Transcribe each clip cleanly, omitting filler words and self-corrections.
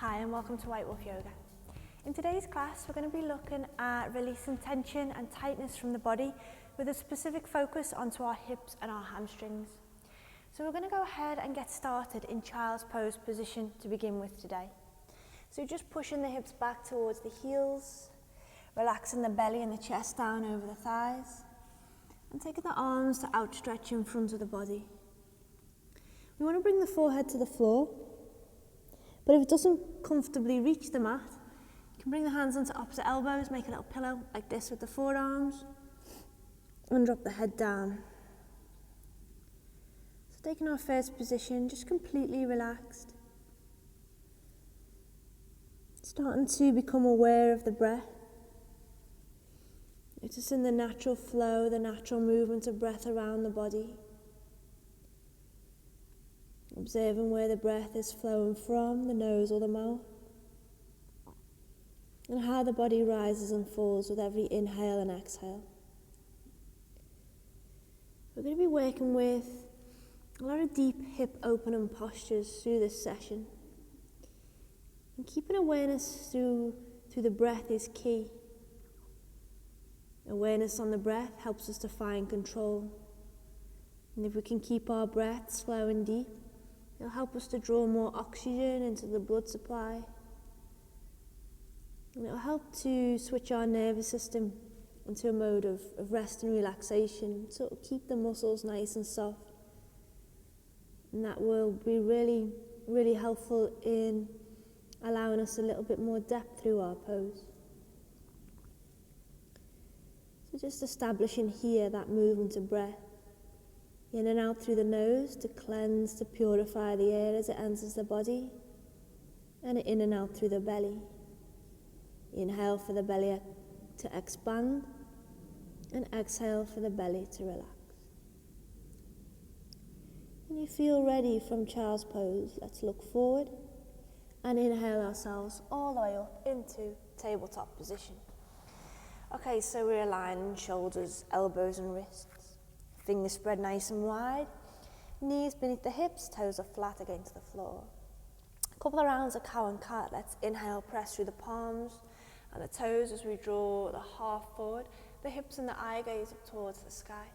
Hi and welcome to White Wolf Yoga. In today's class we're going to be looking at releasing tension and tightness from the body with a specific focus onto our hips and our hamstrings. So we're going to go ahead and get started in child's pose position to begin with today. So just pushing the hips back towards the heels, relaxing the belly and the chest down over the thighs, and taking the arms to outstretch in front of the body. We want to bring the forehead to the floor, but if it doesn't comfortably reach the mat, you can bring the hands onto opposite elbows, make a little pillow like this with the forearms, and drop the head down. So taking our first position, just completely relaxed. Starting to become aware of the breath. Noticing the natural flow, the natural movement of breath around the body. Observing where the breath is flowing from, the nose or the mouth. And how the body rises and falls with every inhale and exhale. We're going to be working with a lot of deep hip opening postures through this session. And keeping awareness through the breath is key. Awareness on the breath helps us to find control. And if we can keep our breath slow and deep, it'll help us to draw more oxygen into the blood supply. And it'll help to switch our nervous system into a mode of rest and relaxation, so it'll keep the muscles nice and soft. And that will be really, really helpful in allowing us a little bit more depth through our pose. So just establishing here that movement of breath. In and out through the nose to cleanse, to purify the air as it enters the body. And in and out through the belly. Inhale for the belly to expand. And exhale for the belly to relax. When you feel ready from child's pose, let's look forward and inhale ourselves all the way up into tabletop position. Okay, so we're aligning shoulders, elbows and wrists. Fingers spread nice and wide. Knees beneath the hips, toes are flat against the floor. A couple of rounds of cow and cat. Let's inhale, press through the palms and the toes as we draw the half forward. The hips and the eye gaze up towards the sky.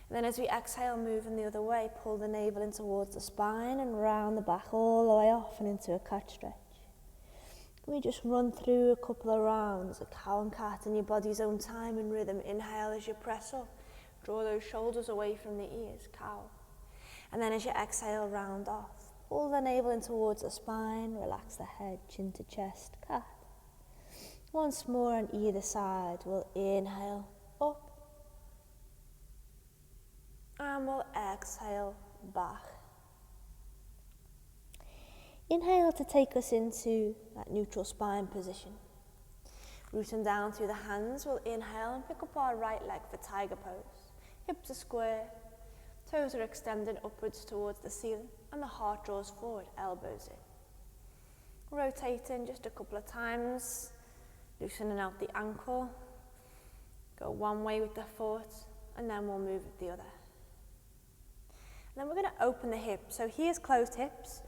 And then as we exhale, moving the other way, pull the navel in towards the spine and round the back all the way off and into a cat stretch. We just run through a couple of rounds of cow and cat in your body's own time and rhythm. Inhale as you press up. Draw those shoulders away from the ears, cow. And then as you exhale, round off. Pull the navel in towards the spine, relax the head, chin to chest, cat. Once more on either side, we'll inhale up. And we'll exhale back. Inhale to take us into that neutral spine position. Rooting down through the hands, we'll inhale and pick up our right leg for tiger pose. Hips are square, toes are extended upwards towards the ceiling, and the heart draws forward, elbows in. Rotating just a couple of times, loosening out the ankle. Go one way with the foot, and then we'll move with the other. And then we're going to open the hip. So here's closed hips.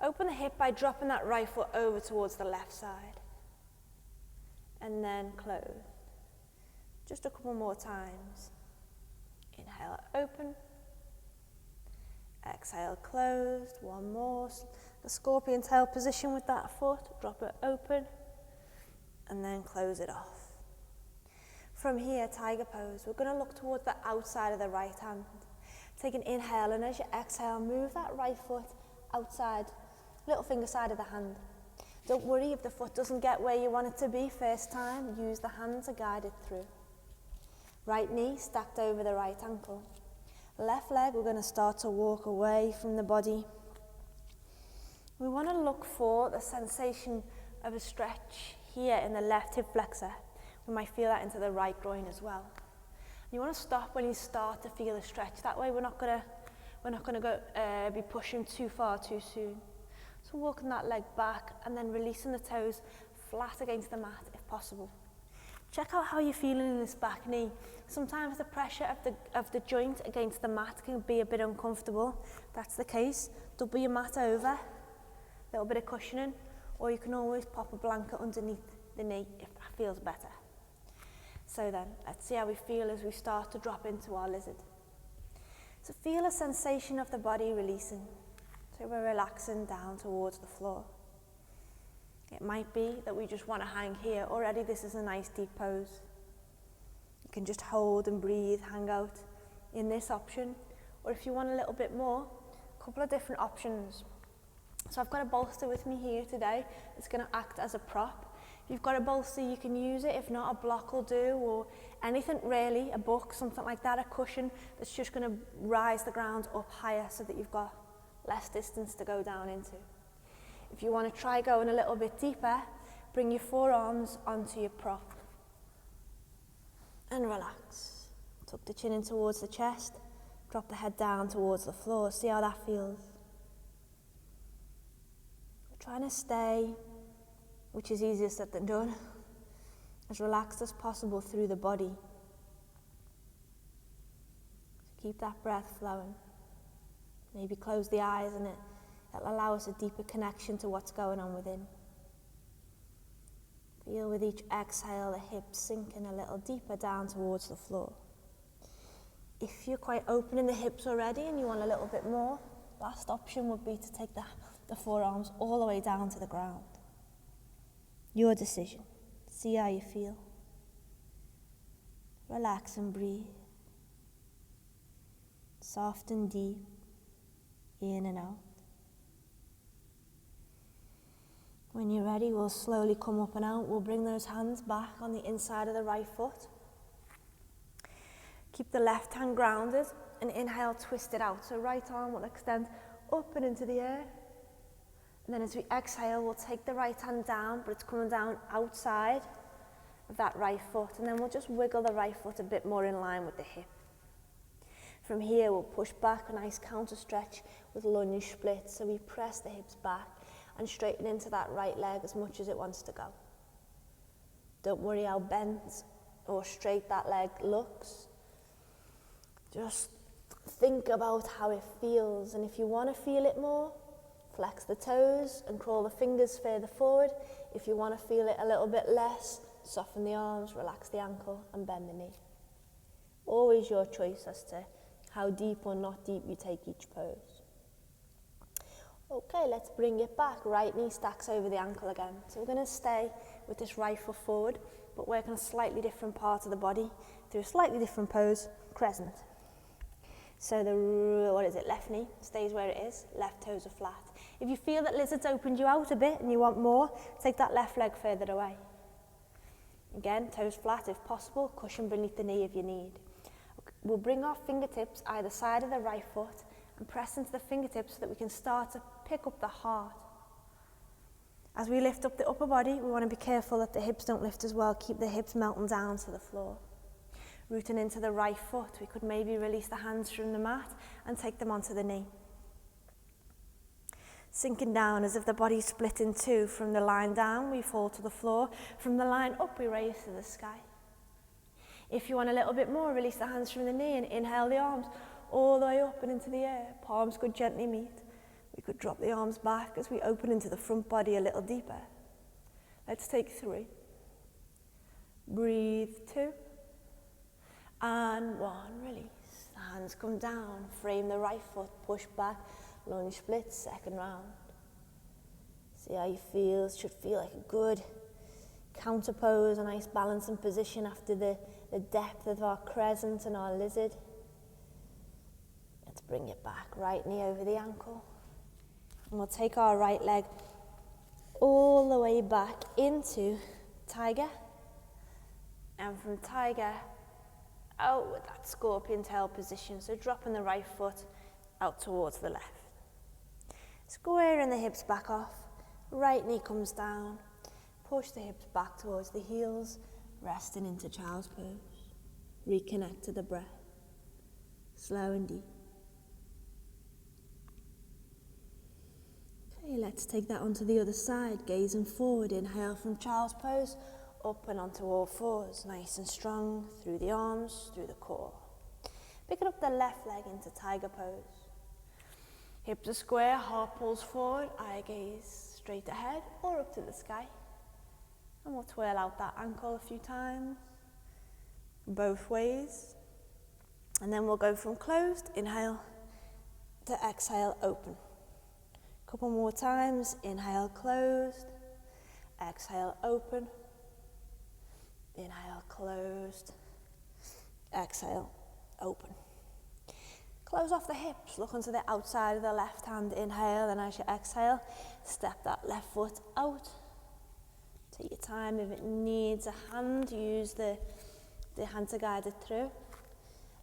Open the hip by dropping that right foot over towards the left side. And then close. Just a couple more times. Inhale, open. Exhale, closed. One more. The scorpion tail position with that foot. Drop it open. And then close it off. From here, tiger pose. We're going to look towards the outside of the right hand. Take an inhale, and as you exhale, move that right foot outside, little finger side of the hand. Don't worry if the foot doesn't get where you want it to be first time. Use the hand to guide it through. Right knee stacked over the right ankle. Left leg, we're going to start to walk away from the body. We want to look for the sensation of a stretch here in the left hip flexor. We might feel that into the right groin as well. You want to stop when you start to feel a stretch. That way we're not going to be pushing too far too soon. So walking that leg back and then releasing the toes flat against the mat if possible. Check out how you're feeling in this back knee. Sometimes the pressure of the joint against the mat can be a bit uncomfortable. If that's the case, double your mat over, a little bit of cushioning. or you can always pop a blanket underneath the knee if that feels better. So then, let's see how we feel as we start to drop into our lizard. So feel a sensation of the body releasing. So we're relaxing down towards the floor. It might be that we just want to hang here. Already this is a nice deep pose. You can just hold and breathe, hang out in this option. Or if you want a little bit more, a couple of different options. So I've got a bolster with me here today. It's going to act as a prop. If you've got a bolster, you can use it. If not, a block will do, or anything really, a book, something like that, a cushion that's just going to rise the ground up higher so that you've got less distance to go down into. If you want to try going a little bit deeper, bring your forearms onto your prop and relax. Tuck the chin in towards the chest, drop the head down towards the floor. See how that feels. We're trying to stay, which is easier said than done, as relaxed as possible through the body. So keep that breath flowing. Maybe close the eyes and it'll allow us a deeper connection to what's going on within. Feel with each exhale the hips sinking a little deeper down towards the floor. If you're quite open in the hips already and you want a little bit more, last option would be to take the forearms all the way down to the ground. Your decision. See how you feel. Relax and breathe. Soft and deep. In and out. When you're ready, we'll slowly come up and out. We'll bring those hands back on the inside of the right foot. Keep the left hand grounded and inhale, twist it out. So right arm will extend up and into the air. And then as we exhale, we'll take the right hand down, but it's coming down outside of that right foot. And then we'll just wiggle the right foot a bit more in line with the hip. From here, we'll push back, a nice counter stretch with lunge splits. So we press the hips back and straighten into that right leg as much as it wants to go. Don't worry how bent or straight that leg looks. Just think about how it feels. And if you want to feel it more, flex the toes and crawl the fingers further forward. If you want to feel it a little bit less, soften the arms, relax the ankle and bend the knee. Always your choice as to how deep or not deep you take each pose. Okay, let's bring it back. Right knee stacks over the ankle again. So we're going to stay with this right foot forward, but work on a slightly different part of the body through a slightly different pose, crescent. So left knee stays where it is, left toes are flat. If you feel that lizard's opened you out a bit and you want more, take that left leg further away. Again, toes flat if possible, cushion beneath the knee if you need. We'll bring our fingertips either side of the right foot and press into the fingertips so that we can start to pick up the heart. As we lift up the upper body, we want to be careful that the hips don't lift as well. Keep the hips melting down to the floor. Rooting into the right foot, we could maybe release the hands from the mat and take them onto the knee. Sinking down as if the body's split in two. From the line down, we fall to the floor. From the line up, we raise to the sky. If you want a little bit more, release the hands from the knee and inhale the arms all the way up and into the air. Palms could gently meet. We could drop the arms back as we open into the front body a little deeper. Let's take 3. Breathe 2. And 1, release. The hands come down, frame the right foot, push back, lunge split, second round. See how you feel. It should feel like a good counter pose, a nice balancing position after the depth of our crescent and our lizard. Let's bring it back, right knee over the ankle. And we'll take our right leg all the way back into tiger. And from tiger, out with that scorpion tail position. So dropping the right foot out towards the left. Squaring the hips back off. Right knee comes down. Push the hips back towards the heels. Resting into child's pose. Reconnect to the breath. Slow and deep. Okay, let's take that onto the other side. Gazing forward. Inhale from child's pose. Up and onto all fours. Nice and strong. Through the arms, through the core. Picking up the left leg into tiger pose. Hips are square, heart pulls forward, eye gaze straight ahead or up to the sky. And we'll twirl out that ankle a few times, both ways. And then we'll go from closed, inhale, to exhale, open. Couple more times, inhale, closed, exhale, open, inhale, closed, exhale, open. Close off the hips, look onto the outside of the left hand, inhale, and as you exhale, step that left foot out. Take your time. If it needs a hand, use the hand to guide it through.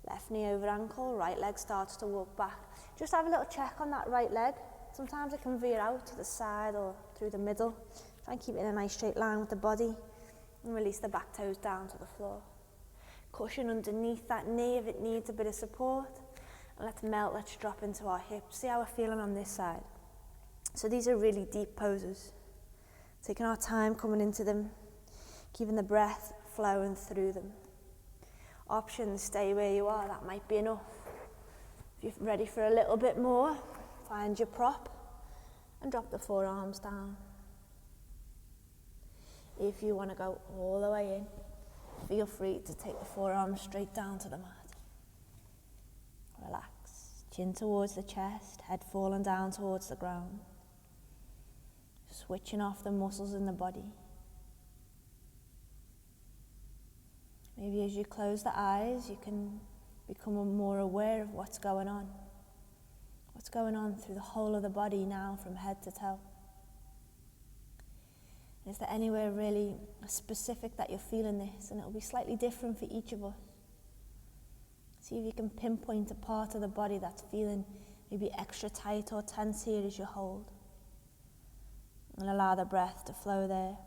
Left knee over ankle, right leg starts to walk back. Just have a little check on that right leg. Sometimes it can veer out to the side or through the middle. Try and keep it in a nice straight line with the body and release the back toes down to the floor. Cushion underneath that knee if it needs a bit of support. And let's melt, let's drop into our hips. See how we're feeling on this side. So these are really deep poses. Taking our time coming into them, keeping the breath flowing through them. Options, stay where you are, that might be enough. If you're ready for a little bit more, find your prop and drop the forearms down. If you want to go all the way in, feel free to take the forearms straight down to the mat. Relax, chin towards the chest, head falling down towards the ground. Switching off the muscles in the body. Maybe as you close the eyes, you can become more aware of what's going on. What's going on through the whole of the body now from head to toe. Is there anywhere really specific that you're feeling this? And it'll be slightly different for each of us. See if you can pinpoint a part of the body that's feeling maybe extra tight or tense here as you hold. And allow the breath to flow there.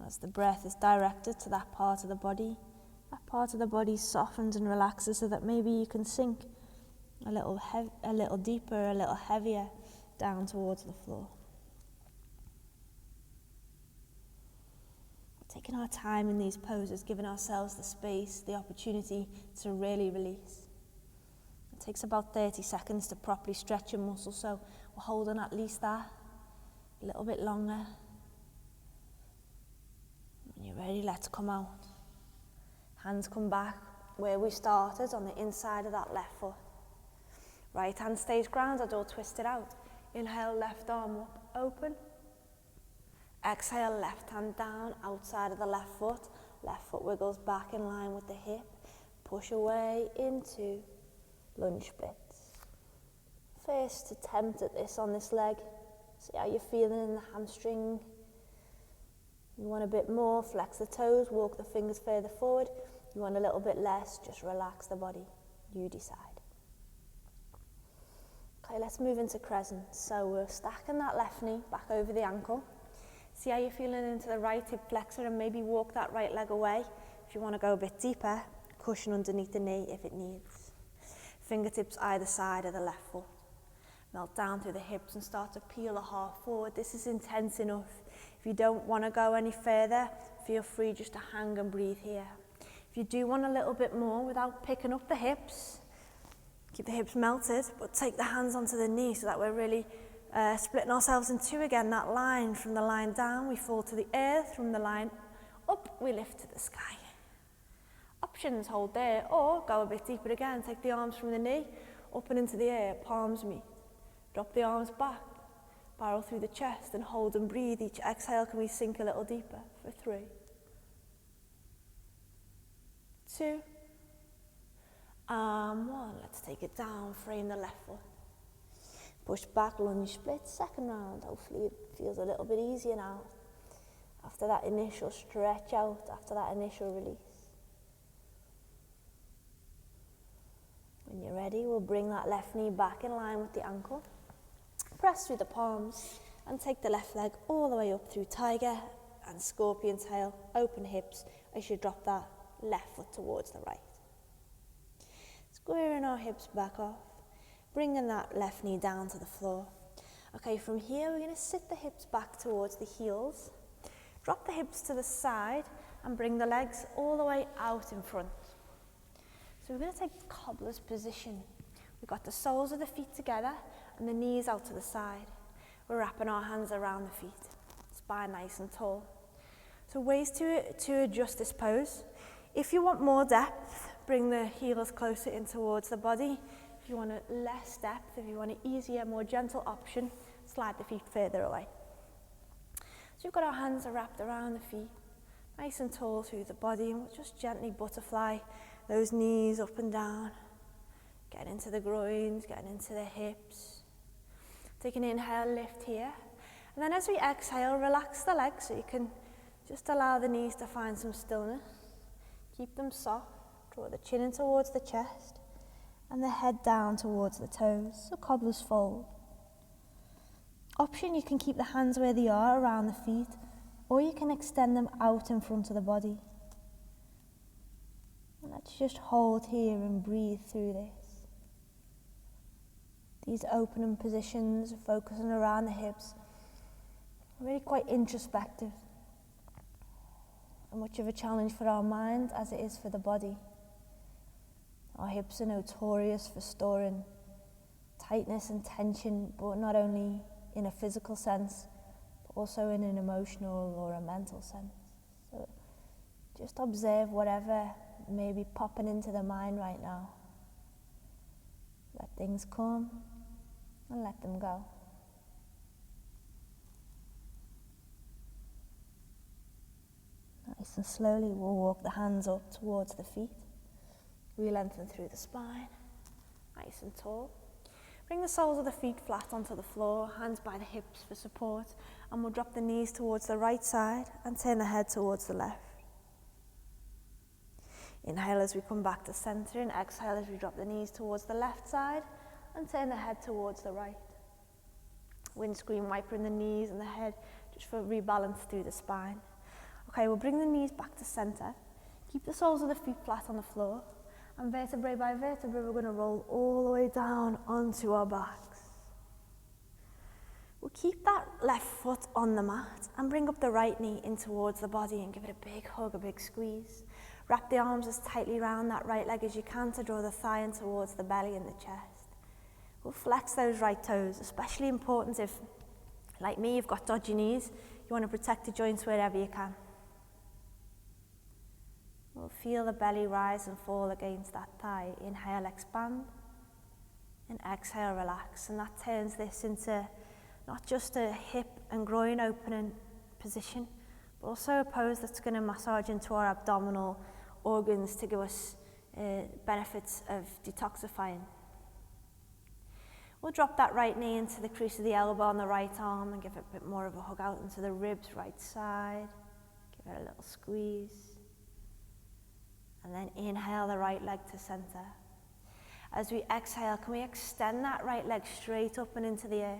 As the breath is directed to that part of the body softens and relaxes so that maybe you can sink a little deeper, a little heavier down towards the floor. Taking our time in these poses, giving ourselves the space, the opportunity to really release. It takes about 30 seconds to properly stretch your muscles, so we're holding at least that, a little bit longer. When you're ready, let's come out. Hands come back where we started on the inside of that left foot. Right hand stays grounded or twisted out. Inhale, left arm up, open. Exhale, left hand down, outside of the left foot. Left foot wiggles back in line with the hip. Push away into lunge splits. First attempt at this on this leg. See how you're feeling in the hamstring. You want a bit more, flex the toes, walk the fingers further forward. You want a little bit less, just relax the body. You decide. Okay, let's move into crescent. So we're stacking that left knee back over the ankle. See how you're feeling into the right hip flexor and maybe walk that right leg away. If you want to go a bit deeper, cushion underneath the knee if it needs. Fingertips either side of the left foot. Melt down through the hips and start to peel the heart forward. This is intense enough. If you don't want to go any further, feel free just to hang and breathe here. If you do want a little bit more without picking up the hips, keep the hips melted, but take the hands onto the knee so that we're really splitting ourselves in two again. That line, from the line down, we fall to the earth. From the line up, we lift to the sky. Options, hold there, or go a bit deeper again. Take the arms from the knee, up and into the air, palms meet. Drop the arms back, barrel through the chest and hold and breathe. Each exhale, can we sink a little deeper for 3, 2, and 1. Let's take it down, frame the left foot. Push back, lunge split, second round. Hopefully it feels a little bit easier now. After that initial stretch out, after that initial release. When you're ready, we'll bring that left knee back in line with the ankle. Press through the palms and take the left leg all the way up through tiger and scorpion tail. Open hips as you drop that left foot towards the right. Squaring our hips back off. Bringing that left knee down to the floor. Okay, from here we're going to sit the hips back towards the heels. Drop the hips to the side and bring the legs all the way out in front. So we're going to take cobbler's position. We've got the soles of the feet together and the knees out to the side. we're wrapping our hands around the feet, spine nice and tall. So ways to adjust this pose. If you want more depth, bring the heels closer in towards the body. If you want less depth, if you want an easier, more gentle option, slide the feet further away. So we've got our hands wrapped around the feet, nice and tall through the body, and we'll just gently butterfly those knees up and down, getting into the groins, getting into the hips. Take an inhale, lift here, and then as we exhale, relax the legs so you can just allow the knees to find some stillness. Keep them soft, draw the chin in towards the chest, and the head down towards the toes, so cobbler's fold. Option, you can keep the hands where they are around the feet, or you can extend them out in front of the body. And let's just hold here and breathe through this. These opening positions, focusing around the hips, are really quite introspective. And much of a challenge for our mind as it is for the body. Our hips are notorious for storing tightness and tension, but not only in a physical sense, but also in an emotional or a mental sense. So just observe whatever may be popping into the mind right now. Let things come and let them go. Nice and slowly we'll walk the hands up towards the feet. We lengthen through the spine, nice and tall. Bring the soles of the feet flat onto the floor, hands by the hips for support, and we'll drop the knees towards the right side and turn the head towards the left. Inhale as we come back to center, and exhale as we drop the knees towards the left side and turn the head towards the right. Windscreen wiper in the knees and the head just for rebalance through the spine. Okay, we'll bring the knees back to center. Keep the soles of the feet flat on the floor. And vertebrae by vertebrae, we're going to roll all the way down onto our backs. We'll keep that left foot on the mat and bring up the right knee in towards the body and give it a big hug, a big squeeze. Wrap the arms as tightly around that right leg as you can to draw the thigh in towards the belly and the chest. We'll flex those right toes, especially important if, like me, you've got dodgy knees. You want to protect the joints wherever you can. We'll feel the belly rise and fall against that thigh. Inhale, expand, and exhale, relax. And that turns this into not just a hip and groin opening position, but also a pose that's going to massage into our abdominal organs to give us benefits of detoxifying. We'll drop that right knee into the crease of the elbow on the right arm and give it a bit more of a hug out into the ribs, right side. Give it a little squeeze. And then inhale the right leg to center. As we exhale, can we extend that right leg straight up and into the air?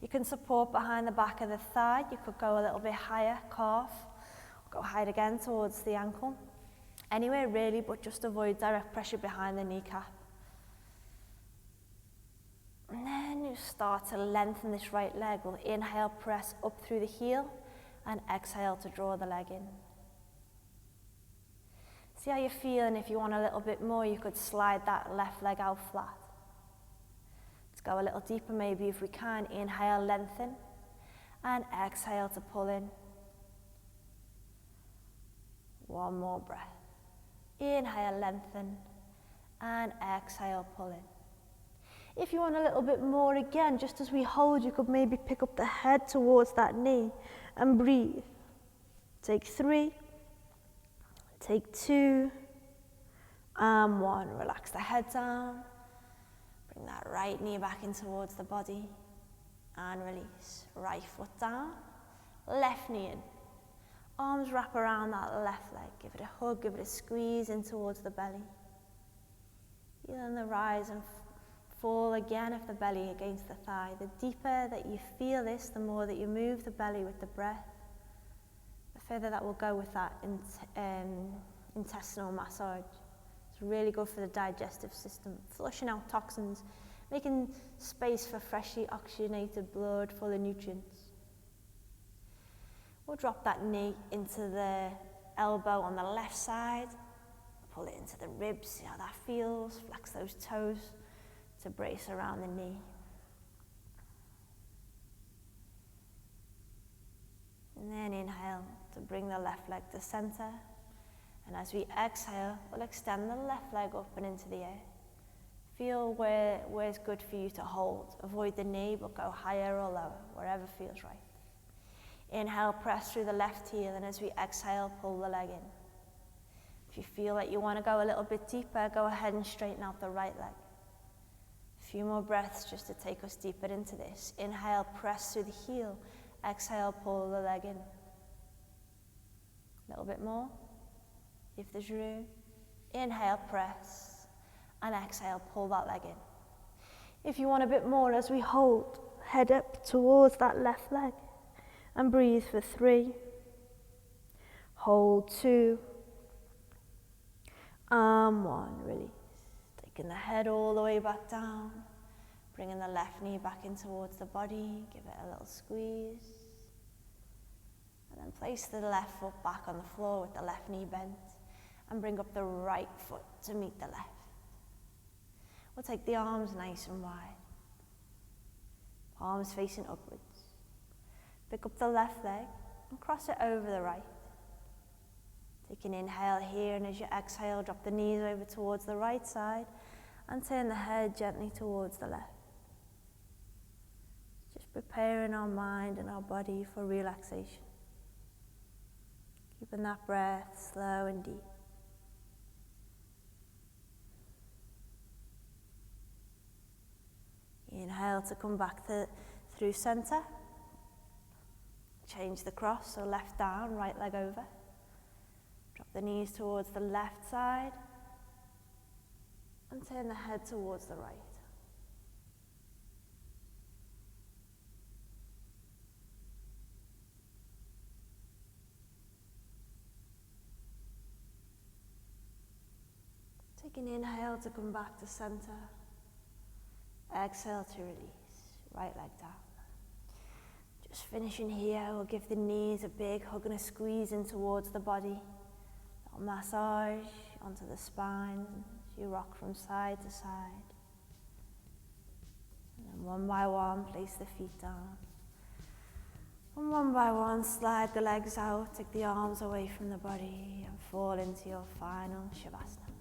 You can support behind the back of the thigh. You could go a little bit higher, calf. Go higher again towards the ankle. Anywhere really, but just avoid direct pressure behind the kneecap. And then you start to lengthen this right leg. We'll inhale, press up through the heel, and exhale to draw the leg in. See how you're feeling. If you want a little bit more, you could slide that left leg out flat. Let's go a little deeper maybe if we can. Inhale, lengthen, and exhale to pull in. One more breath. Inhale, lengthen, and exhale, pull in. If you want a little bit more again, just as we hold, you could maybe pick up the head towards that knee and breathe. Take 3. Take 2, and 1. Relax the head down. Bring that right knee back in towards the body, and release. Right foot down, left knee in. Arms wrap around that left leg. Give it a hug, give it a squeeze in towards the belly. Feeling the rise and fall again of the belly against the thigh. The deeper that you feel this, the more that you move the belly with the breath, the further that will go with that intestinal massage. It's really good for the digestive system, flushing out toxins, making space for freshly oxygenated blood full of nutrients. We'll drop that knee into the elbow on the left side, pull it into the ribs, see how that feels, flex those toes to brace around the knee. And then inhale to bring the left leg to center. And as we exhale, we'll extend the left leg up and into the air. Feel where it's good for you to hold. Avoid the knee, but go higher or lower, wherever feels right. Inhale, press through the left heel, and as we exhale, pull the leg in. If you feel like you want to go a little bit deeper, go ahead and straighten out the right leg. A few more breaths just to take us deeper into this. Inhale, press through the heel. Exhale, pull the leg in. A little bit more, if there's room. Inhale, press, and exhale, pull that leg in. If you want a bit more, as we hold, head up towards that left leg, and breathe for 3. Hold 2. And 1, release. Taking the head all the way back down, bringing the left knee back in towards the body, give it a little squeeze. And then place the left foot back on the floor with the left knee bent, and bring up the right foot to meet the left. We'll take the arms nice and wide, palms facing upwards. Pick up the left leg and cross it over the right. Take an inhale here, and as you exhale, drop the knees over towards the right side and turn the head gently towards the left. Just preparing our mind and our body for relaxation. Keeping that breath slow and deep. Inhale to come back through center. Change the cross, so left down, right leg over. Drop the knees towards the left side and turn the head towards the right. Take an inhale to come back to center. Exhale to release, right leg down. Just finishing here, we'll give the knees a big hug and a squeeze in towards the body. A little massage onto the spine as you rock from side to side. And then one by one, place the feet down. And one by one, slide the legs out, take the arms away from the body and fall into your final Shavasana.